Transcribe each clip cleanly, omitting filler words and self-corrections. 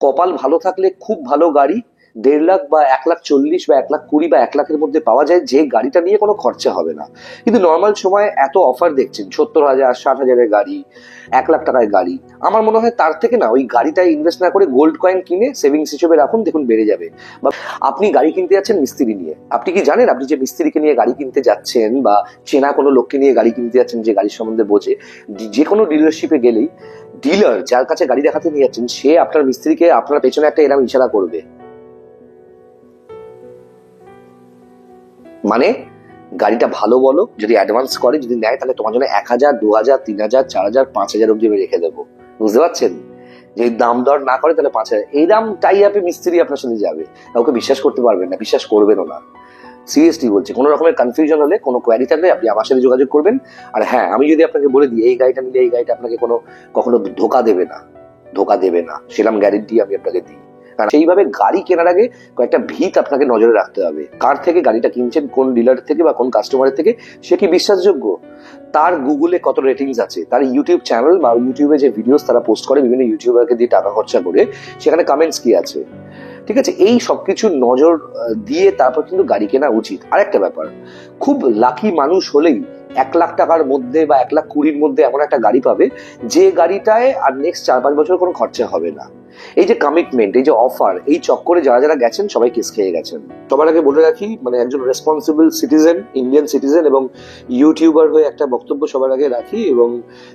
কপাল ভালো থাকলে খুব ভালো গাড়ি 1.5 লাখ বা 1,40,000 বা 1,20,000 বা 1 লাখের মধ্যে পাওয়া যায়, যে গাড়িটা নিয়ে কোনো খরচা হবে না। কিন্তু নর্মাল সময় এত অফার দেখছেন, 70,000 60,000-এর গাড়ি, 1 লাখ টাকায় গাড়ি। আমার মনে হয় তার থেকে না ওই গাড়িটাই ইনভেস্ট না করে গোল্ড কয়েন কিনে সেভিংস হিসেবে রাখুন, দেখুন বেড়ে যাবে। বা আপনি গাড়ি কিনতে যাচ্ছেন মিস্ত্রি নিয়ে, আপনি কি জানেন আপনি যে মিস্ত্রিকে নিয়ে গাড়ি কিনতে যাচ্ছেন বা চেনা কোনো লোককে নিয়ে গাড়ি কিনতে যাচ্ছেন যে গাড়ির সম্বন্ধে বোঝে, যে কোনো ডিলারশিপে গেলেই ডিলার যার কাছে গাড়ি দেখাতে নিয়ে যাচ্ছেন সে আপনার মিস্ত্রিকে আপনার পেছনে একটা এরকম ইশারা করবে, মানে গাড়িটা ভালো বলো, যদি অ্যাডভান্স করে যদি নেয় তাহলে তোমার জন্য 1,000 2,000 3,000 4,000 5,000 অব্দি আমি রেখে দেবো। বুঝতে পারছেন? যে দাম দর না করে তাহলে 5,000, এই দাম টাই আপে মিস্ত্রি আপনার সাথে যাবে। কাউকে বিশ্বাস করতে পারবেন না, বিশ্বাস করবেনও না। সিরিয়াসলি বলছি, কোনো রকমের কনফিউশন হলে, কোনো কোয়ারি থাকলে আপনি আমার সাথে যোগাযোগ করবেন। আর হ্যাঁ, আমি যদি আপনাকে বলে দিই এই গাড়িটা নিলে এই গাড়িটা আপনাকে কখনো ধোকা দেবে না, ধোকা দেবে না, সেরকম গ্যারেন্টি আমি আপনাকে দিই। কারণ সেইভাবে গাড়ি কেনার আগে কয়েকটা ভিত আপনাকে নজরে রাখতে হবে। কার থেকে গাড়িটা কিনছেন, কোন ডিলার থেকে বা কোন কাস্টমারের থেকে, সে কি বিশ্বাসযোগ্য, তার গুগলে কত রেটিংস আছে, তার ইউটিউব চ্যানেল বা ইউটিউবে যে ভিডিওস তারা পোস্ট করে বিভিন্ন ইউটিউবারকে দিয়ে টাকা খরচা করে, সেখানে কমেন্টস কি আছে, ঠিক আছে, এই সবকিছু নজর দিয়ে তারপর কিন্তু গাড়ি কেনা উচিত। আরেকটা ব্যাপার, খুব লাকি মানুষ হলেই 1 লাখ টাকার মধ্যে বা 1,20,000-র মধ্যে এমন একটা গাড়ি পাবে যে গাড়িটায় আর নেক্সট 4-5 বছর কোনো খরচা হবে না। এই যে কমিটমেন্ট, এই যে অফার, এই চক্করে যারা যারা গেছেন সবাই কেস খেয়ে গেছেন। সবার আগে বলে রাখি, মানে একজন রেসপন্সিবল সিটিজেন, ইন্ডিয়ান সিটিজেন এবং ইউটিউবার হয়ে একটা বক্তব্য সবার আগে রাখি, এবং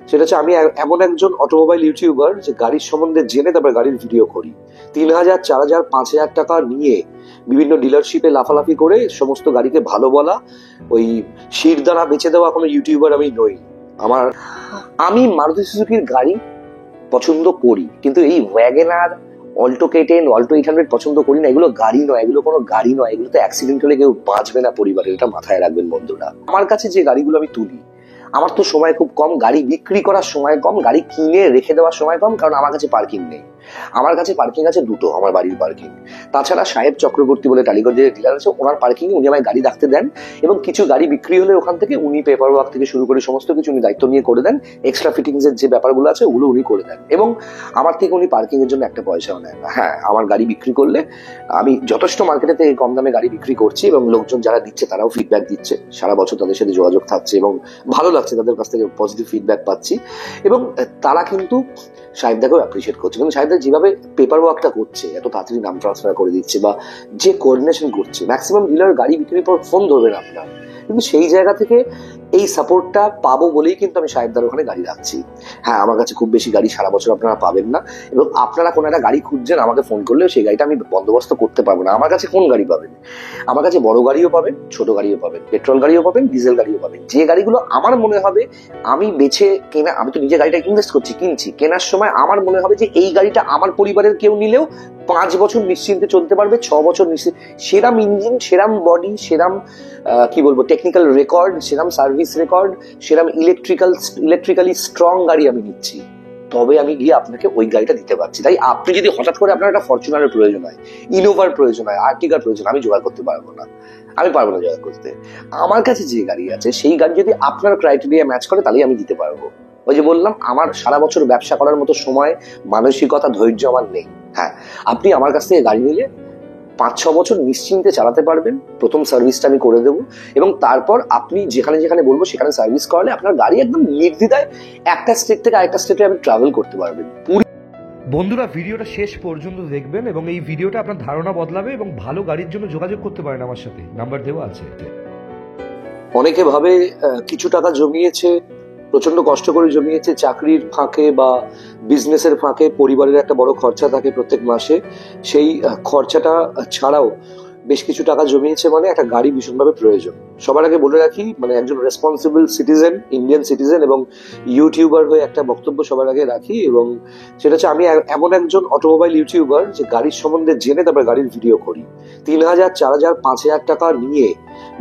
সেটা হচ্ছে আমি এমন একজন অটোমোবাইল ইউটিউবার যে গাড়ির সম্বন্ধে জেনে তারপর গাড়ির ভিডিও করি। 3,000 4,000 5,000 টাকা নিয়ে বিভিন্ন ডিলারশিপে লাফালাফি করে সমস্ত গাড়িকে ভালো বলা, ওই শিরদানা বেচে দেওয়া কোনো ইউটিউবার আমি নই। আমি মারুতি সুজুকির গাড়ি পছন্দ করি, কিন্তু এই ওয়াগনার, অল্টো K10, অল্টো 800 পছন্দ করি না। এগুলো গাড়ি নয়, এগুলো কোনো গাড়ি নয়, এগুলো তো অ্যাক্সিডেন্ট হলে কেউ বাঁচবে না পরিবারের, এটা মাথায় রাখবেন বন্ধুরা। আমার কাছে যে গাড়িগুলো আমি তুলি, আমার তো সময় খুব কম, গাড়ি বিক্রি করার সময় কম, গাড়ি কিনে রেখে দেওয়ার সময় কম, কারণ আমার কাছে পার্কিং নেই। আমার কাছে পার্কিং আছে 2টো, আমার বাড়ির পার্কিং। তাছাড়া সাহেব চক্রবর্তী বলে টালিগঞ্জের ডিলার আছে, ওনার পার্কিং উনি আমায় গাড়ি রাখতে দেন, এবং কিছু গাড়ি বিক্রি হলে ওখান থেকে উনি পেপার ওয়ার্ক থেকে শুরু করে সমস্ত কিছু উনি দায়িত্ব নিয়ে করে দেন। এক্সট্রা ফিটিংস এর যে ব্যাপারগুলো আছে ওগুলো উনি করে দেন, এবং আমার থেকে উনি পার্কিং এর জন্য একটা পয়সাও নেন না। হ্যাঁ, আমার গাড়ি বিক্রি করলে আমি যথেষ্ট মার্কেটে থেকে কম দামে গাড়ি বিক্রি করছি, এবং লোকজন যারা দিচ্ছে তারাও ফিডব্যাক দিচ্ছে, সারা বছর তাদের সাথে যোগাযোগ থাকছে এবং ভালো লাগছে, তাদের কাছ থেকে পজিটিভ ফিডব্যাক পাচ্ছি, এবং তারা কিন্তু সাহেবদাকেও অ্যাপ্রিসিয়েট করছে। কিন্তু সাহেবদা যেভাবে পেপার ওয়ার্কটা করছে, এত তাড়াতাড়ি নাম ট্রান্সফার করে দিচ্ছে বা যে কোঅর্ডিনেশন করছে, ম্যাক্সিমাম ডিলার গাড়ি বিক্রির পর ফোন ধরবেন আপনার, কিন্তু সেই জায়গা থেকে এই সাপোর্টটা পাবো বলেই কিন্তু আমি সাহেবদার ওখানে গাড়ি রাখছি। হ্যাঁ, আমার কাছে খুব বেশি গাড়ি সারা বছর আপনারা পাবেন না, এবং আপনারা কোনো একটা গাড়ি খুঁজছেন আমাকে ফোন করলেও সেই গাড়িটা আমি বন্দোবস্ত করতে পারবো না। আমার কাছে কোন গাড়ি পাবেন? আমার কাছে বড় গাড়িও পাবেন, ছোট গাড়িও পাবেন, পেট্রোল গাড়িও পাবেন, ডিজেল গাড়িও পাবেন। যে গাড়িগুলো আমার মনে হবে আমি বেছে কেনা, আমি তো নিজে গাড়িটা ইনভেস্ট করছি, কিনছি, কেনার সময় আমার মনে হবে যে এই গাড়িটা আমার পরিবারের কেউ নিলেও 5 বছর নিশ্চিন্তে চলতে পারবে, 6 বছর নিশ্চিন্তে, সেরাম ইঞ্জিন, সেরাম বডি, সেরাম কি বলবো টেকনিক্যাল রেকর্ড, সেরাম সার্ভিস রেকর্ড, সেরাম ইলেকট্রিক্যালি স্ট্রং গাড়ি আমি নিচ্ছি, তবে আমি গিয়ে আপনাকে ওই গাড়িটা দিতে পারছি। তাই আপনি যদি হঠাৎ করে আপনার একটা ফরচুনারের প্রয়োজন হয়, ইনোভার প্রয়োজন হয়, আর্টিকার প্রয়োজন, আমি জোগাড় করতে পারবো না, আমি পারবো না জোগাড় করতে। আমার কাছে যে গাড়ি আছে সেই গাড়ি যদি আপনার ক্রাইটেরিয়া ম্যাচ করে তাহলেই আমি দিতে পারবো। ওই যে বললাম, আমার সারা বছর ব্যবসা করার মতো সময়, মানসিকতা, ধৈর্য আমার নেই। হ্যাঁ, আপনি আমার কাছ থেকে গাড়ি নিলে 5-6 বছর নিশ্চিন্তে চালাতে পারবেন। প্রথম সার্ভিসটা আমি করে দেবো, এবং তারপর আপনি যেখানে যেখানে বলবো সেখানে সার্ভিস করালে আপনার গাড়ি একদম নির্দ্বিধায় একটা স্টেট থেকে আরেকটা স্টেটে আপনি ট্রাভেল করতে পারবেন। বন্ধুরা, ভিডিওটা শেষ পর্যন্ত দেখবেন এবং এই ভিডিওটা আপনার ধারণা বদলাবে, এবং ভালো গাড়ির জন্য যোগাযোগ করতে পারেন আমার সাথে, নাম্বার দেওয়া আছে। অনেকে ভাবে কিছু টাকা জমিয়েছে, প্রচন্ড কষ্ট করে জমিয়েছে, চাকরির ফাঁকে বা বিজনেসের ফাঁকে পরিবারের একটা বড় খরচা থাকে প্রত্যেক মাসে, সেই খরচাটা ছাড়াও বেশ কিছু টাকা জমিয়েছে, মানে একটা গাড়ি ভীষণভাবে প্রয়োজন। সবার আগে বলে রাখি, মানে একজন রেসপন্সিবল সিটিজেন, ইন্ডিয়ান সিটিজেন এবং ইউটিউবার হয়ে একটা বক্তব্য সবার আগে রাখি, এবং সেটা হচ্ছে আমি এমন একজন অটোমোবাইল ইউটিউবার যে গাড়ির সম্বন্ধে জেনে তারপর গাড়ির ভিডিও করি। 3,000 4,000 5,000 টাকা নিয়ে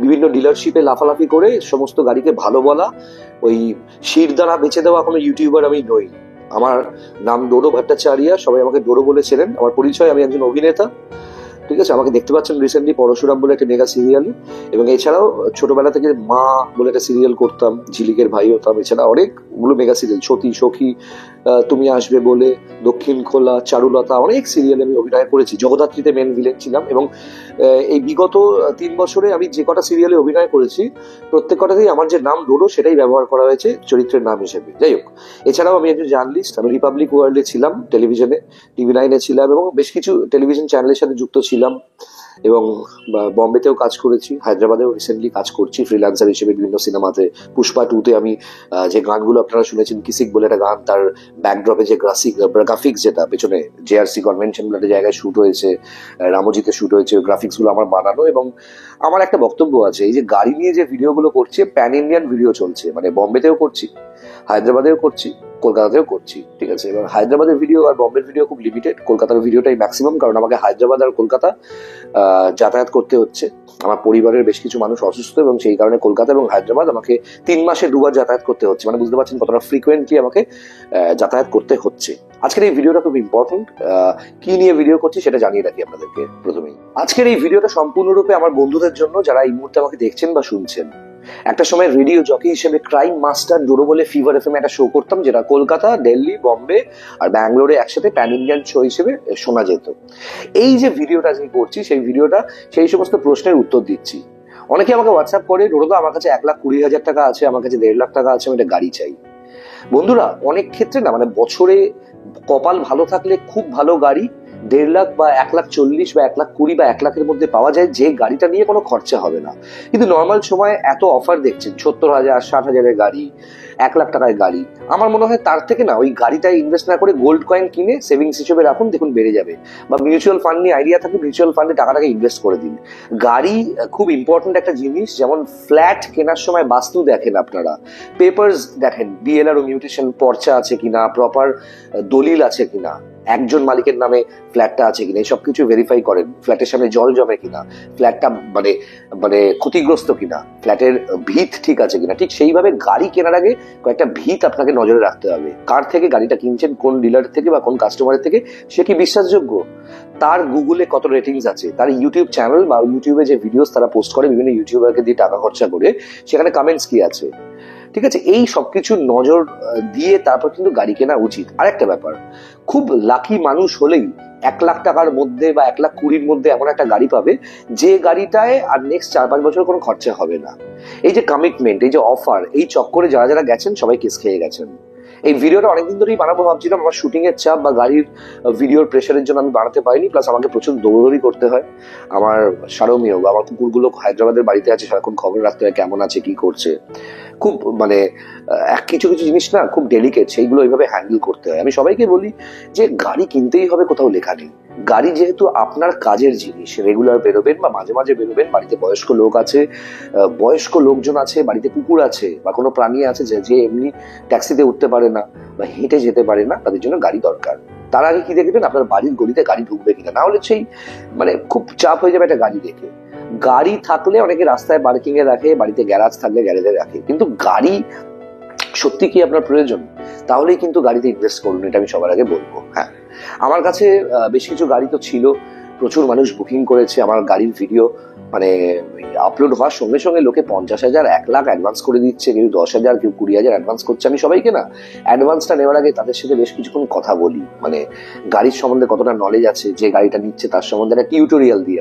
বিভিন্ন ডিলারশিপে লাফালাফি করে সমস্ত গাড়িকে ভালো বলা, ওই শিরদানা বেচে দেওয়া কোনো ইউটিউবার আমি নই। আমার নাম ডোরো ভট্টাচার্য, সবাই আমাকে ডোরো বলে চেনেন। আমার পরিচয়, আমি একজন অভিনেতা, ঠিক আছে, আমাকে দেখতে পাচ্ছেন রিসেন্টলি পরশুরাম বলে একটা মেগা সিরিয়ালে, এবং এছাড়াও ছোটবেলা থেকে মা বলে একটা সিরিয়াল করতাম, ঝিলিকের ভাই হতাম, এছাড়া অনেকগুলো মেগা সিরিয়াল, সতী সখী, তুমি আসবে বলে, দক্ষিণ খোলা, চারুলতা, অনেক সিরিয়ালে আমি অভিনয় করেছি। জগদ্ধাত্রীতে মেন ভিলেন ছিলাম, এবং এই বিগত 3 বছরে আমি যে কটা সিরিয়ালে অভিনয় করেছি প্রত্যেক কটাতেই আমার যে নাম ডোডো সেটাই ব্যবহার করা হয়েছে চরিত্রের নাম হিসেবে। যাই হোক, এছাড়াও আমি একজন জার্নালিস্ট, আমি রিপাবলিক ওয়ার্ল্ডে ছিলাম টেলিভিশনে, TV9-এ ছিলাম, এবং বেশ কিছু টেলিভিশন চ্যানেলের সাথে যুক্ত ছিলাম, এবং বম্বেতেও কাজ করেছি, হায়দ্রাবাদেও রিসেন্টলি কাজ করছি ফ্রিল্যান্সার হিসেবে বিভিন্ন সিনেমাতে। পুষ্পা 2-তে আমি যে গানগুলো আপনারা শুনেছেন, কিসিক বলে একটা গান, তার ব্যাকড্রপে যে গ্রাফিক্স যেটা পেছনে JRC কনভেনশন বলে একটা জায়গায় শুট হয়েছে, রামোজিতে শুট হয়েছে, গ্রাফিক্স গুলো আমার বানানো। এবং আমার একটা বক্তব্য আছে, এই যে গাড়ি নিয়ে যে ভিডিওগুলো করছি, প্যান ইন্ডিয়ান ভিডিও চলছে, মানে বম্বেতেও করছি, হায়দ্রাবাদেও করছি, কলকাতাতেও করছি, ঠিক আছে। এবার হায়দ্রাবাদের ভিডিও আর বম্বের ভিডিও খুব লিমিটেড, কলকাতার ভিডিওটাই ম্যাক্সিমাম, কারণ আমাকে হায়দ্রাবাদ আর কলকাতা যাতায়াত করতে হচ্ছে। আমার পরিবারের বেশ কিছু মানুষ অসুস্থ, এবং সেই কারণে কলকাতা এবং হায়দ্রাবাদ আমাকে 3 মাসে 2 বার যাতায়াত করতে হচ্ছে, মানে বুঝতে পারছেন কতটা ফ্রিকোয়েন্টলি আমাকে যাতায়াত করতে হচ্ছে। আজকের এই ভিডিওটা খুব ইম্পর্টেন্ট, কি নিয়ে ভিডিও করছি সেটা জানিয়ে রাখি আপনাদেরকে প্রথমেই। আজকের এই ভিডিওটা সম্পূর্ণরূপে আমার বন্ধুদের জন্য, যারা এই মুহূর্তে আমাকে দেখছেন বা শুনছেন। একটা সময় রেডিও জকি হিসেবে ক্রাইম মাস্টার ডোডো বলে ফিভার FM একটা শো করতাম, যেটা কলকাতা, দিল্লি, বম্বে আর ব্যাঙ্গালোরে একসাথে প্যান ইন্ডিয়ান শো হিসেবে শোনা যেত। এই যে ভিডিওটা যে করছি, সেই ভিডিওটা সেই সমস্ত প্রশ্নের উত্তর দিচ্ছি। অনেকে আমাকে হোয়াটসঅ্যাপ করে, ডোডো আমার কাছে 1,20,000 টাকা আছে, আমার কাছে 1.5 লাখ টাকা আছে, আমি একটা গাড়ি চাই। বন্ধুরা, অনেক ক্ষেত্রে না, মানে বছরে কপাল ভালো থাকলে খুব ভালো গাড়ি 1.5 লাখ বা 1,40,000 বা 1,20,000 বা 1 লাখের মধ্যে পাওয়া যায়, যে গাড়িটা নিয়ে কোনো খরচা হবে না। কিন্তু নর্মাল সময় এত অফার দেখছেন, 70,000, 60,000-এর গাড়ি, 1 লাখ টাকায় গাড়ি। আমার মনে হয় তার থেকে না ওই গাড়িটাই ইনভেস্ট না করে গোল্ড কয়েন কিনে সেভিংস হিসেবে রাখুন, দেখুন বেড়ে যাবে। বা মিউচুয়াল ফান্ড নিয়ে আইডিয়া থাকে, মিউচুয়াল ফান্ডে টাকাটাকে ইনভেস্ট করে দিন। গাড়ি খুব ইম্পর্টেন্ট একটা জিনিস। যেমন ফ্ল্যাট কেনার সময় বাস্তু দেখেন, আপনারা পেপারস দেখেন, BLR ও মিউটেশন পর্চা আছে কিনা, প্রপার দলিল আছে কিনা, একজন মালিকের নামে ফ্ল্যাটটা আছে কিনা, এই সবকিছু ভেরিফাই করেন। ফ্ল্যাটের সামনে জল জমে কিনা, ফ্ল্যাটটা মানে মানে ক্ষতিগ্রস্ত কিনা, ফ্ল্যাটের ভিত ঠিক আছে কিনা। ঠিক সেইভাবে গাড়ি কেনার আগে কয়েকটা ভিত আপনাকে নজরে রাখতে হবে। কার থেকে গাড়িটা কিনছেন, কোন ডিলার থেকে বা কোন কাস্টমারের থেকে, সে কি বিশ্বাসযোগ্য, তার গুগলে কত রেটিংস আছে, তার ইউটিউব চ্যানেল বা ইউটিউবে যে ভিডিওস তারা পোস্ট করে বিভিন্ন ইউটিউবারকে দিয়ে টাকা খরচা করে, সেখানে কমেন্টস কি আছে, ঠিক আছে। এই সবকিছু নজর দিয়ে তারপর কিন্তু গাড়ি কেনা উচিত। আরেকটা ব্যাপার, খুব লাকি মানুষ হলেই 1 লাখ টাকার মধ্যে বা 1,20,000-র মধ্যে এমন একটা গাড়ি পাবে, যে গাড়িটায় আর নেক্সট 4-5 বছর কোনো খরচা হবে না। এই যে কমিটমেন্ট, এই যে অফার, এই চক্করে যারা যারা গেছেন সবাই কেস খেয়ে গেছেন। এই ভিডিওটা অনেকদিন ধরেই বানাবো ভাবছিলাম, আমার শুটিং এর চাপ বা গাড়ির ভিডিওর প্রেশারের জন্য আমি বানাতে পারিনি। প্লাস আমাকে প্রচুর দৌড়দৌড়ি করতে হয়, আমার সারমেয় বা আমার কুকুরগুলো হায়দ্রাবাদের বাড়িতে আছে, সারাক্ষণ খবর রাখতে হয় কেমন আছে, কি করছে। খুব মানে কিছু কিছু জিনিস না খুব ডেলিকেট, সেইগুলো এইভাবে হ্যান্ডেল করতে হয়। আমি সবাইকে বলি যে গাড়ি কিনতেই হবে, কোথাও লেখা নেই। গাড়ি যেহেতু আপনার কাজের জিনিস, রেগুলার বেরোবেন বা মাঝে মাঝে বেরোবেন, বাড়িতে বয়স্ক লোক আছে, বয়স্ক লোকজন আছে, বাড়িতে কুকুর আছে বা কোনো প্রাণী আছে যে এমনি ট্যাক্সিতে উঠতে পারে না বা হেঁটে যেতে পারে না, তাদের জন্য গাড়ি দরকার। তার আগে কি দেখবেন, আপনার বাড়ির গলিতে গাড়ি ঢুকবে কিনা, না হলে সেই মানে খুব চাপ হয়ে যাবে একটা গাড়ি দেখে। গাড়ি থাকলে অনেকে রাস্তায় পার্কিং এ রাখে, বাড়িতে গ্যারাজ থাকলে গ্যারেজে রাখে, কিন্তু গাড়ি সত্যি কি আপনার প্রয়োজন, তাহলেই কিন্তু গাড়িতে ইনভেস্ট করুন, এটা আমি সবার আগে বলবো। হ্যাঁ, আমার কাছে বেশ কিছু গাড়ি তো ছিল, প্রচুর মানুষ বুকিং করেছে আমার গাড়ির ভিডিও, মানে আপলোড হওয়ার সঙ্গে সঙ্গে লোকে 50,000, 1 লাখ অ্যাডভান্স করে দিচ্ছে, কেউ 10,000, কেউ 20,000 অ্যাডভান্স করছে। আমি সবাইকে না অ্যাডভান্সটা নেওয়ার আগে তাদের সাথে বেশ কিছুক্ষণ কথা বলি, মানে গাড়ির সম্বন্ধে কতটা নলেজ আছে, যে গাড়িটা নিচ্ছে তার সম্বন্ধে একটা টিউটোরিয়াল দিই।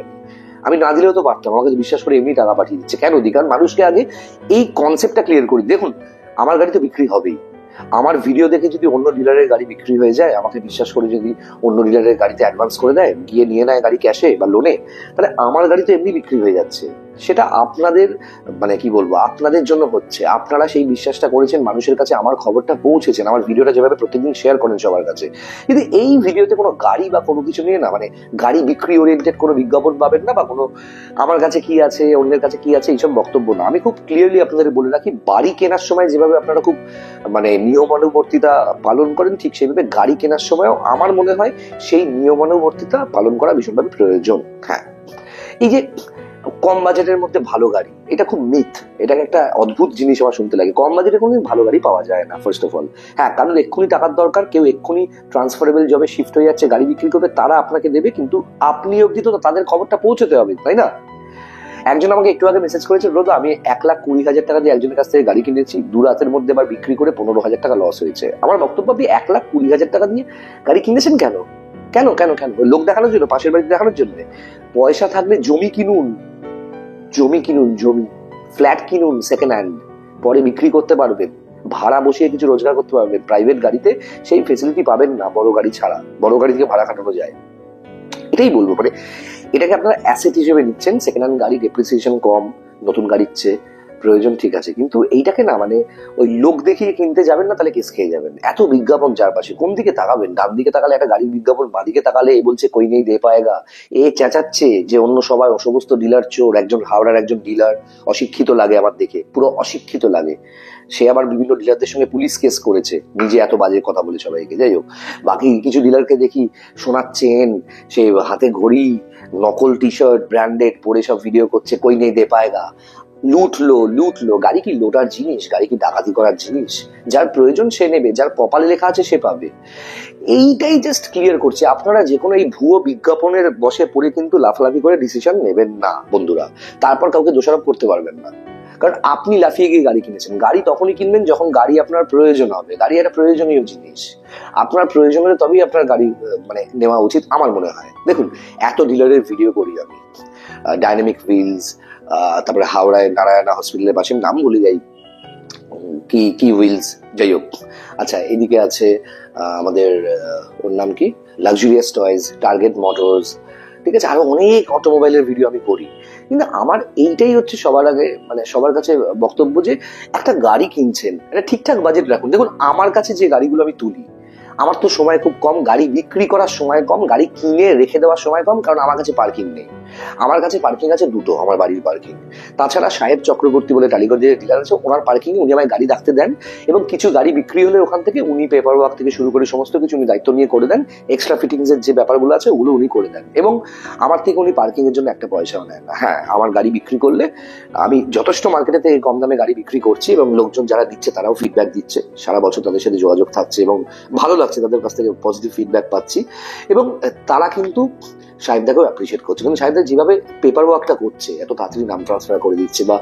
আমি না দিলেও তো পারতাম, আমাকে বিশ্বাস করে এমনি টাকা পাঠিয়ে দিচ্ছে। কেন দিই? কারণ মানুষকে আগে এই কনসেপ্টটা ক্লিয়ার করি। দেখুন, আমার গাড়ি তো বিক্রি হবেই, আমার ভিডিও দেখে যদি অন্য ডিলারের গাড়ি বিক্রি হয়ে যায়, আমাকে বিশ্বাস করে যদি অন্য ডিলারের গাড়িতে অ্যাডভান্স করে দেয়, গিয়ে নিয়ে নেয় গাড়ি ক্যাশে বা লোনে, তাহলে আমার গাড়ি তো এমনি বিক্রি হয়ে যাচ্ছে। সেটা আপনাদের মানে কি বলবো, আপনাদের জন্য হচ্ছে। আপনারা সেই বিশ্বাসটা করেছেন, মানুষের কাছে আমার খবরটা পৌঁছেছেন, আমার ভিডিওটা যেভাবে প্রত্যেকদিন শেয়ার করেন সবার কাছে। কিন্তু এই ভিডিওতে কোনো গাড়ি বা কোনো কিছু নিয়ে না, মানে গাড়ি বিক্রি ওরিয়েন্টেড কোনো বিজ্ঞাপন পাবেন না, বা কোনো আমার কাছে কি আছে অন্যের কাছে কি আছে এইসব বক্তব্য না। আমি খুব ক্লিয়ারলি আপনাদের বলে রাখি, বাড়ি কেনার সময় যেভাবে আপনারা খুব মানে নিয়মানুবর্তিতা পালন করেন, ঠিক সেইভাবে গাড়ি কেনার সময়ও আমার মনে হয় সেই নিয়মানুবর্তিতা পালন করা ভীষণভাবে প্রয়োজন। হ্যাঁ, এই যে কম বাজেটের মধ্যে ভালো গাড়ি, এটা খুব মিথ, এটা একটা অদ্ভুত জিনিস আমার শুনতে লাগে। কম বাজেটে কোনোদিন ভালো গাড়ি পাওয়া যায় না ফার্স্ট অফ অল। হ্যাঁ, কারণ এক্ষুনি টাকার দরকার, কেউ এক্ষুনি ট্রান্সফারেবল জবে শিফট হয়ে যাচ্ছে, গাড়ি বিক্রি করবে, তারা আপনাকে দেবে, কিন্তু আপনি অব্দি তো তাদের খবরটা পৌঁছতে হবে, তাই না? একজন আমাকে একটু আগে মেসেজ করেছে, রোদা আমি 1,20,000 টাকা দিয়ে একজনের কাছ থেকে গাড়ি কিনেছি, 2 রাতের মধ্যে আবার বিক্রি করে 15,000 টাকা লস হয়েছে। আমার বক্তব্য, আপনি 1,20,000 টাকা দিয়ে গাড়ি কিনেছেন কেন? কেন কেন কেন? লোক দেখানোর জন্য, পাশের বাড়ি দেখানোর জন্য? পয়সা থাকলে জমি কিনুন, জমি কিনুন, জমি, ফ্ল্যাট কিনুন সেকেন্ড হ্যান্ড, পরে বিক্রি করতে পারবেন, ভাড়া বসিয়ে কিছু রোজগার করতে পারবেন। প্রাইভেট গাড়িতে সেই ফেসিলিটি পাবেন না, বড় গাড়ি ছাড়া। বড় গাড়ি থেকে ভাড়া কাটানো যায়, এটাই বলবো। মানে এটাকে আপনারা অ্যাসেট হিসেবে নিচ্ছেন, সেকেন্ড হ্যান্ড গাড়ি ডেপ্রিসিয়েশন কম নতুন গাড়ির চেয়ে, প্রয়োজন ঠিক আছে, কিন্তু এইটাকে না মানে ওই লোক দেখিয়ে কিনতে যাবেন না, তাহলে কেস খেয়ে যাবেন। এত বিজ্ঞাপন চারপাশে, কোন দিকে তাকাবেন? ডান দিকে তাকালে একটা গাড়ির বিজ্ঞাপন, বাঁ দিকে তাকালে এ বলছে কই নেই দে পায়েগা, এ চেঁচাচ্ছে যে অন্য সবাই সমস্ত ডিলার চোর, একজন হাওড়ার একজন ডিলার অশিক্ষিত লাগে আমার দেখে, পুরো অশিক্ষিত লাগে। সে আবার বিভিন্ন ডিলারদের সঙ্গে পুলিশ কেস করেছে, নিজে এত বাজে কথা বলে সবাইকে। যাই হোক, বাকি কিছু ডিলারকে দেখি সোনার চেন, সে হাতে ঘড়ি, নকল টি শার্ট ব্র্যান্ডেড পরে সব ভিডিও করছে, কই নেই দে পায়েগা। লুটলো। গাড়ি কি লোটার জিনিস? গাড়ি কি ডাকাতি করার জিনিস? যার প্রয়োজন সে নেবে, যার কপালে লেখা আছে সে পাবে। এইটাই জাস্ট ক্লিয়ার করছে। আপনারা যে কোনো এই ভুয়ো বিজ্ঞাপনের বসে পড়ে কিন্তু লাফালাফি করে ডিসিশন নেবেন না বন্ধুরা, তারপর কাউকে দোষারোপ করতে পারবেন না। কারণ আপনি লাফিয়ে গিয়ে গাড়ি কিনেছেন। গাড়ি তখনই কিনবেন যখন গাড়ি আপনার প্রয়োজন হবে। গাড়ি একটা প্রয়োজনীয় জিনিস, আপনার প্রয়োজন হলে তবেই আপনার গাড়ি মানে নেওয়া উচিত আমার মনে হয়। দেখুন, এত ডিলারের ভিডিও করি আমি, ডাইনামিক হুইলস, তারপরে হাওড়ায় নারায়ণা হসপিটালের পাশে, নাম ভুলে যাই, কি হুইলস, যাই হোক। আচ্ছা, এদিকে আছে আমাদের ওর নাম কি, লাক্সুরিয়াস টয়েস, টার্গেট মোটরস, ঠিক আছে, আরো অনেক অটোমোবাইলের ভিডিও আমি করি। কিন্তু আমার এইটাই হচ্ছে সবার আগে মানে সবার কাছে বক্তব্য, যে একটা গাড়ি কিনছেন এটা ঠিকঠাক বাজেট রাখুন। দেখুন, আমার কাছে যে গাড়িগুলো আমি তুলি, আমার তো সময় খুব কম, গাড়ি বিক্রি করার সময় কম, গাড়ি কিনে রেখে দেওয়ার সময় কম, কারণ আমার কাছে পার্কিং নেই। আমার কাছে পার্কিং আছে দুটো, আমার বাড়ির পার্কিং। তাছাড়া সাহেব চক্রবর্তী বলে টালিগঞ্জের ডিলার আছে, ওনার পার্কিং উনি আমায় গাড়ি রাখতে দেন, এবং কিছু গাড়ি বিক্রি হলে ওখান থেকে উনি পেপার ওয়ার্ক থেকে শুরু করে সমস্ত কিছু উনি দায়িত্ব নিয়ে করে দেন। এক্সট্রা ফিটিংস এর যে ব্যাপারগুলো আছে ওগুলো উনি করে দেন, এবং আমার থেকে উনি পার্কিং এর জন্য একটা পয়সাও নেন না। হ্যাঁ, আমার গাড়ি বিক্রি করলে আমি যথেষ্ট মার্কেটে থেকে কম দামে গাড়ি বিক্রি করছি, এবং লোকজন যারা দিচ্ছে তারাও ফিডব্যাক দিচ্ছে, সারা বছর তাদের সাথে যোগাযোগ থাকছে এবং ভালো লাগছে, তাদের কাছ থেকে পজিটিভ ফিডব্যাক পাচ্ছি, এবং তারা কিন্তু সাহেবদাকেও অ্যাপ্রিসিয়েট করছে। কিন্তু সাহেবদা যেভাবে পেপার ওয়ার্কটা করছে, এত তাড়াতাড়ি নাম ট্রান্সফার করে দিচ্ছে, বা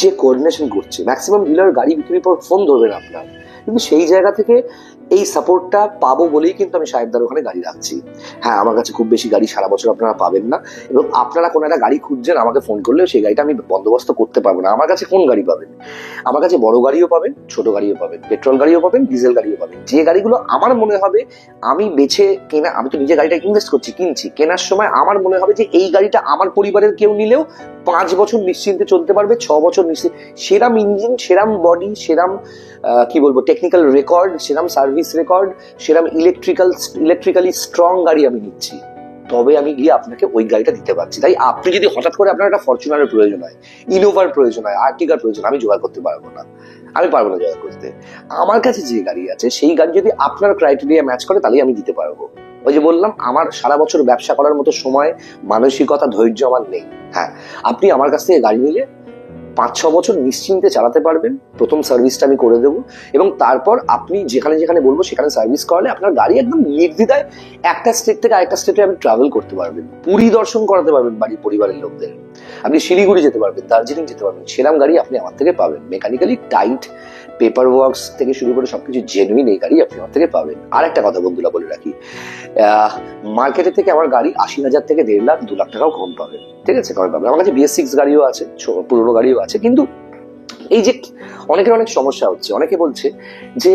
যে কোঅর্ডিনেশন করছে, ম্যাক্সিমাম ডিলার গাড়ি বিক্রির পর ফোন ধরবেন আপনার, কিন্তু সেই জায়গা থেকে এই সাপোর্টটা পাবো বলেই কিন্তু আমি সাহেবদার ওখানে গাড়ি রাখছি। হ্যাঁ, আমার কাছে খুব বেশি গাড়ি সারা বছর আপনারা পাবেন না, এবং আপনারা কোনো একটা গাড়ি খুঁজছেন, আমাকে ফোন করলেও সেই গাড়িটা আমি বন্দোবস্ত করতে পারবো না। আমার কাছে কোন গাড়ি পাবেন? আমার কাছে বড় গাড়িও পাবেন, ছোট গাড়িও পাবেন, পেট্রোল গাড়িও পাবেন, ডিজেল গাড়িও পাবেন। যে গাড়িগুলো আমার মনে হবে আমি বেছে কেনা, আমি তো নিজে গাড়িটা ইনভেস্ট করছি, কিনছি, কেনার সময় আমার মনে হবে যে এই গাড়িটা আমার পরিবারের কেউ নিলেও 5 বছর নিশ্চিন্তে চলতে পারবে, 6 বছর নিশ্চিন্ত, সেরাম ইঞ্জিন, সেরাম বডি, সেরাম কি বলবো টেকনিক্যাল রেকর্ড, সেরাম সার্ভিস রেকর্ড, সেরাম ইলেকট্রিক্যালি স্ট্রং গাড়ি আমি নিচ্ছি, তবে আমি গিয়ে আপনাকে ওই গাড়িটা দিতে পারছি। তাই আপনি যদি হঠাৎ করে আপনার একটা ফরচুনারের প্রয়োজন হয়, ইনোভার প্রয়োজন হয়, আর্টিকার প্রয়োজন, আমি জোগাড় করতে পারবো না, আমি পারবো না জোগাড় করতে। আমার কাছে যে গাড়ি আছে সেই গাড়ি যদি আপনার ক্রাইটেরিয়া ম্যাচ করে, তাহলেই আমি দিতে পারবো। ওই যে বললাম, আমার সারা বছর ব্যবসা করার মতো সময়, মানসিকতা, ধৈর্য আমার নেই। হ্যাঁ, আপনি আমার কাছ থেকে গাড়ি নিলে 5-6 বছর নিশ্চিন্তে চালাতে পারবেন। প্রথম সার্ভিসটা আমি করে দেবো, এবং তারপর আপনি যেখানে যেখানে বলবো সেখানে সার্ভিস করালে আপনার গাড়ি একদম নির্দ্বিধায় একটা স্টেট থেকে আরেকটা স্টেটে আপনি ট্রাভেল করতে পারবেন, পুরী দর্শন করাতে পারবেন বাড়ির পরিবারের লোকদের, আপনি শিলিগুড়ি যেতে পারবেন, দার্জিলিং যেতে পারবেন। সেরাম গাড়ি আপনি আমার থেকে পাবেন, মেকানিক্যালি টাইট, পেপার ওয়ার্কস থেকে শুরু করে সবকিছু জেনুইন, এই গাড়ি আপনি আমার থেকে পাবেন। আর একটা কথা বন্ধুরা বলে রাখি, মার্কেটে থেকে আমার গাড়ি 80,000 থেকে 1.5 লাখ 2 লাখ টাকাও কম পাবেন, ঠিক আছে, কম পাবেন। আমার কাছে BS6 গাড়িও আছে, পুরোনো গাড়িও আছে। কিন্তু এই যে অনেকের অনেক সমস্যা হচ্ছে, অনেকে বলছে যে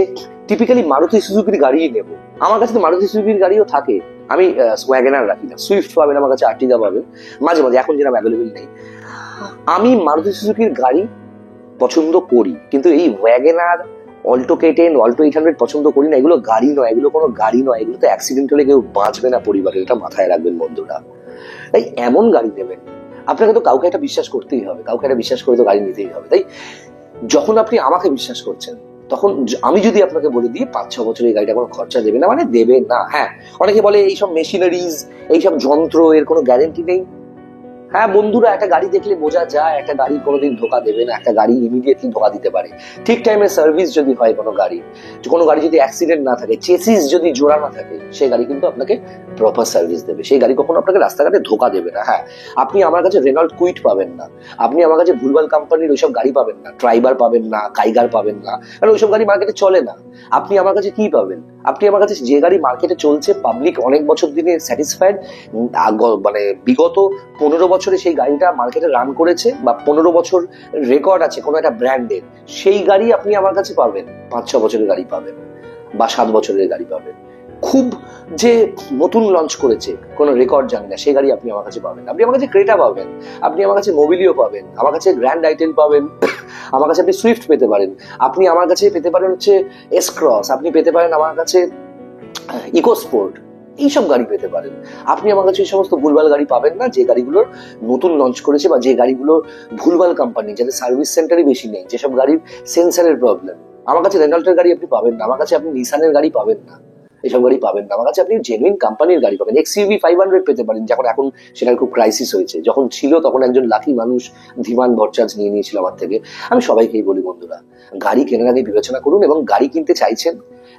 টিপিক্যালি মারুতি সুজুকির গাড়িই নেবো। আমার কাছে তো মারুতি সুজুকির গাড়িও থাকে, আমি ওয়াগনার রাখি না, সুইফট পাবেন আমার কাছে, আর্টিগা পাবেন মাঝে মাঝে, এখন যেরকম অ্যাভেলেবেল নেই। আমি মারুতি সুজুকির গাড়ি পছন্দ করি, কিন্তু এই ওয়াগনার, অল্টো K10, অল্টো 800 পছন্দ করি না। এগুলো গাড়ি নয়, এগুলো কোনো গাড়ি নয়, এগুলো তো অ্যাক্সিডেন্ট হলে কেউ বাঁচবে না পরিবারের, এটা মাথায় রাখবেন বন্ধুরা। তাই এমন গাড়ি নেবেন, আপনাকে তো কাউকে একটা বিশ্বাস করতেই হবে, কাউকে একটা বিশ্বাস করে তো গাড়ি নিতেই হবে। তাই যখন আপনি আমাকে বিশ্বাস করছেন, তখন আমি যদি আপনাকে বলে দিই 5-6 বছর এই গাড়িটা কোনো খরচা দেবে না, মানে দেবে না। হ্যাঁ, অনেকে বলে এইসব মেশিনারিজ, এইসব যন্ত্র, এর কোনো গ্যারেন্টি নেই। হ্যাঁ বন্ধুরা, একটা গাড়ি দেখলে বোঝা যায় একটা গাড়ি কোনোদিন ধোকা দেবে না, একটা গাড়ি ইমিডিয়েটলি ধোকা দিতে পারে। ঠিক টাইমে সার্ভিস যদি হয় কোনো গাড়ি যদি অ্যাক্সিডেন্ট না থাকে, চেসিস যদি জোড়া না থাকে, সেই গাড়ি কিন্তু আপনাকে প্রপার সার্ভিস দেবে। সেই গাড়ি কখনো আপনাকে রাস্তাঘাটে ধোকা দেবে না। হ্যাঁ, আপনি আমার কাছে রেনল্ট কুইট পাবেন না, আপনি আমার কাছে ভুলভাল কোম্পানির ওইসব গাড়ি পাবেন না, ট্রাইবার পাবেন না, কাইগার পাবেন না, কারণ ওইসব গাড়ি মার্কেটে চলে না। আপনি আমার কাছে কি পাবেন? আপনি আমার কাছে যে গাড়ি মার্কেটে চলছে, পাবলিক অনেক বছর দিনে স্যাটিসফাইড, মানে বিগত 15 বছরে সেই গাড়িটা মার্কেটে রান করেছে, বা 15 বছর রেকর্ড আছে কোনো একটা ব্র্যান্ডের, সেই গাড়ি আপনি আমার কাছে পাবেন। 5-6 বছরের গাড়ি পাবেন, বা 7 বছরের গাড়ি পাবেন। খুব যে নতুন লঞ্চ করেছে, কোনো রেকর্ড জানি না, সেই গাড়ি আপনি আমার কাছে পাবেন। আপনি আমার কাছে ক্রেটা পাবেন, আপনি আমার কাছে মোবিলিও পাবেন, আমার কাছে গ্র্যান্ড আইটেল পাবেন, আমার কাছে আপনি সুইফট পেতে পারেন, আপনি আমার কাছে পেতে পারেন হচ্ছে এস ক্রস, আপনি পেতে পারেন আমার কাছে ইকোস্পোর্ট, এইসব গাড়ি পেতে পারেন। আপনি আমার কাছে এই সমস্ত ভুলভাল গাড়ি পাবেন না, যে গাড়িগুলোর নতুন লঞ্চ করেছে, বা যে গাড়িগুলো ভুলভাল কোম্পানি, যাদের সার্ভিস সেন্টারই বেশি নেই, যেসব গাড়ির সেন্সারের প্রবলেম। আমার কাছে রেনল্টের গাড়ি আপনি পাবেন না, আমার কাছে আপনি নিসানের গাড়ি পাবেন না, এসব গাড়ি পাবেন না। আমার কাছে আপনি জেনুইন কোম্পানির গাড়ি পাবেন। XUV 500 পেতে পারেন, যখন এখন সেটার খুব ক্রাইসিস হয়েছে। যখন ছিল তখন একজন লাকি মানুষ ধীমান ভরচার্জ নিয়ে নিয়েছিল আমার থেকে। আমি সবাইকেই বলি বন্ধুরা, গাড়ি কেনার আগে বিবেচনা করুন, এবং গাড়ি কিনতে চাইছেন,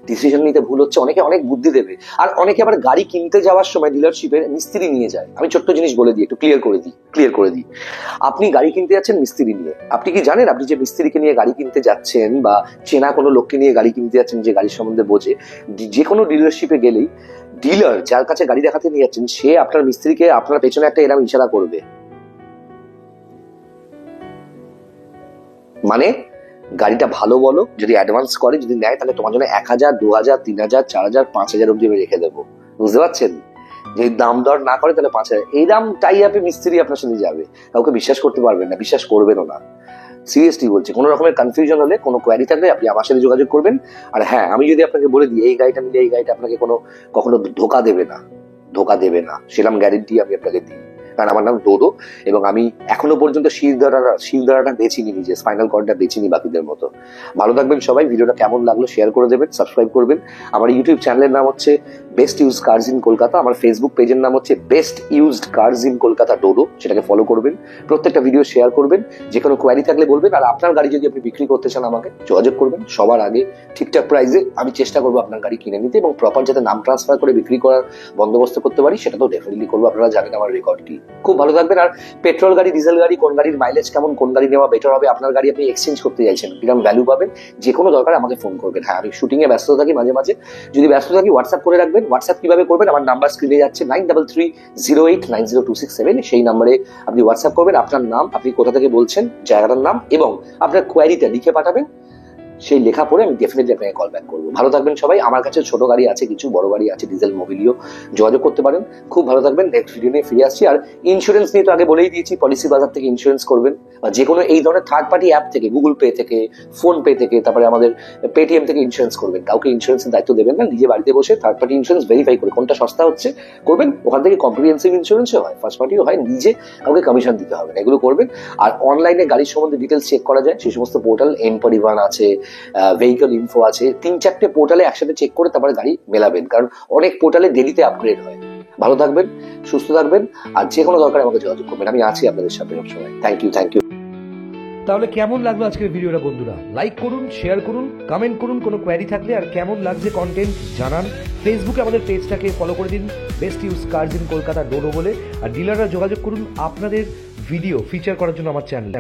ডিসিশন নিতে ভুল হচ্ছে, অনেকে অনেক বুদ্ধি দেবে, আর অনেকে আবার গাড়ি কিনতে যাওয়ার সময় ডিলারশিপের মিস্ত্রি নিয়ে যায়। আমি ছোট্ট জিনিস বলে দিই, একটু ক্লিয়ার করে দিই। আপনি গাড়ি কিনতে যাচ্ছেন মিস্ত্রি নিয়ে, আপনি কি জানেন আপনি যে মিস্ত্রিকে নিয়ে গাড়ি কিনতে যাচ্ছেন, বা চেনা কোনো লোককে নিয়ে গাড়ি কিনতে যাচ্ছেন যে গাড়ির সম্বন্ধে বোঝে, যে কোনো ডিলারশিপে গেলেই ডিলার যার কাছে গাড়ি দেখাতে নিয়ে যাচ্ছেন, সে আপনার মিস্ত্রিকে আপনার পেছনে একটা এরকম ইশারা করবে, মানে গাড়িটা ভালো বলো, যদি অ্যাডভান্স করে, যদি নেয়, তাহলে তোমার জন্য 1000, 2000, 3000, 4000, 5000 অব্দি আমি রেখে দেবো। বুঝতে পারছেন? যদি দাম দর না করে তাহলে 5000। এই দাম টাই আপে মিস্ত্রি আপনার সাথে যাবে, কাউকে বিশ্বাস করতে পারবেন না, বিশ্বাস করবেনও না। সিরিয়াসলি বলছি, কোনো রকমের কনফিউশন হলে, কোনো কোয়ারি থাকলে আপনি আমার সাথে যোগাযোগ করবেন। আর হ্যাঁ, আমি যদি আপনাকে বলে দিই এই গাড়িটা নিলে এই গাড়িটা আপনাকে কখনো ধোকা দেবে না, সেরকম গ্যারেন্টি আমি আপনাকে দিই। কারণ আমার নাম ডোডো, এবং আমি এখনো পর্যন্ত শিরদাঁড়াটা বেছিনি, নিজে স্পাইনাল কর্ডটা বেছিনি বাকিদের মতো। ভালো থাকবেন সবাই। ভিডিওটা কেমন লাগলো শেয়ার করে দেবেন, সাবস্ক্রাইব করবেন। আমার ইউটিউব চ্যানেলের নাম হচ্ছে best use cars in Kolkata, আমার ফেসবুক পেজের নাম হচ্ছে best used cars in Kolkata Dodo, সেটাকে ফলো করবেন। প্রত্যেকটা ভিডিও শেয়ার করবেন, যে কোনো কোয়ারি থাকলে বলবেন। আর আপনার গাড়ি যদি আপনি বিক্রি করতে চান, আমাকে যোগাযোগ করবেন। সবার আগে ঠিকঠাক প্রাইসে আমি চেষ্টা করবো আপনার গাড়ি কিনে নিতে, এবং প্রপার যাতে নাম ট্রান্সফার করে বিক্রি করার বন্দোবস্ত করতে পারি, সেটা তো ডেফিনেটলি করবো। আপনারা জানেন আমার রেকর্ড কি। খুব ভালো থাকবেন। আর পেট্রোল গাড়ি, ডিজেল গাড়ি, কোন গাড়ির মাইলেজ কেমন, কোন গাড়ি নেওয়া বেটার হবে, আপনার গাড়ি আপনি এক্সচেঞ্জ করতে চাইছেন, কিরকম ভ্যালু পাবেন, যে কোনো দরকার আমাকে ফোন করবেন। হ্যাঁ, আমি শুটিং এ ব্যস্ত থাকি মাঝে মাঝে, যদি ব্যস্ত থাকি হোয়াটসঅ্যাপ করে রাখবেন। হোয়াটসঅ্যাপ কিভাবে করবেন? আমার নাম্বার স্ক্রিনে যাচ্ছে 9330890267, সেই নাম্বারে আপনি হোয়াটসঅ্যাপ করবেন। আপনার নাম, আপনি কোথা থেকে বলছেন, জায়গাটার নাম, এবং আপনার কোয়ারিটা লিখে পাঠাবেন। সেই লেখা পড়ে আমি ডেফিনেটলি আপনাকে কল ব্যাক করবো। ভালো থাকবেন সবাই। আমার কাছে ছোট গাড়ি আছে, কিছু বড় গাড়ি আছে, ডিজেল মোবিলিও, যোগাযোগ করতে পারেন। খুব ভালো থাকবেন। নেক্সট ভিডিও নিয়ে ফিরে আসছি। আর ইন্স্যুরেন্স নিয়ে তো আগে বলেই দিয়েছি, পলিসি বাজার থেকে ইন্স্যুরেন্স করবেন, বা যে কোনো এই ধরনের থার্ড পার্টি অ্যাপ থেকে, গুগল পে থেকে, ফোন পে থেকে, তারপরে আমাদের পেটিএম থেকে ইন্স্যুরেন্স করবেন। কাউকে ইন্স্যুরেন্সের দায়িত্ব দেবেন না, নিজে বাড়িতে বসে থার্ড পার্টি ইন্স্যুরেন্স ভেরিফাই করে কোনটা সস্তা হচ্ছে করবেন। ওখান থেকে কম্প্রিহেন্সিভ ইন্স্যুরেন্সও হয়, ফার্স্ট পার্টিও হয়, নিজে কাউকে কমিশন দিতে হবে না, এগুলো করবেন। আর অনলাইনে গাড়ির সম্বন্ধে ডিটেলস চেক করা যায়, সেই সমস্ত পোর্টাল, এম পরিবহন আছে, ভেহিকল ইনফো আছে, 3-4টে পোর্টালে একসাথে চেক করে তারপরে গাড়ি মেলাবেন, কারণ অনেক পোর্টালে দেরিতে আপগ্রেড হয়। ভালো থাকবেন, সুস্থ থাকবেন, আর যে কোনো দরকারে আমাকে যোগাযোগ করবেন। আমি আছি আপনাদের সাথে সবসময়। Thank you. তাহলে কেমন লাগলো আজকের ভিডিওটা বন্ধুরা? লাইক করুন, শেয়ার করুন, কমেন্ট করুন কোনো কোয়ারি থাকলে, আর কেমন লাগছে কন্টেন্ট জানান। ফেসবুকে আমাদের পেজটাকে ফলো করে দিন, best use cars in Kolkata Dodo বলে। আর ডিলাররা যোগাযোগ করুন আপনাদের ভিডিও ফিচার করার জন্য আমার চ্যানেল।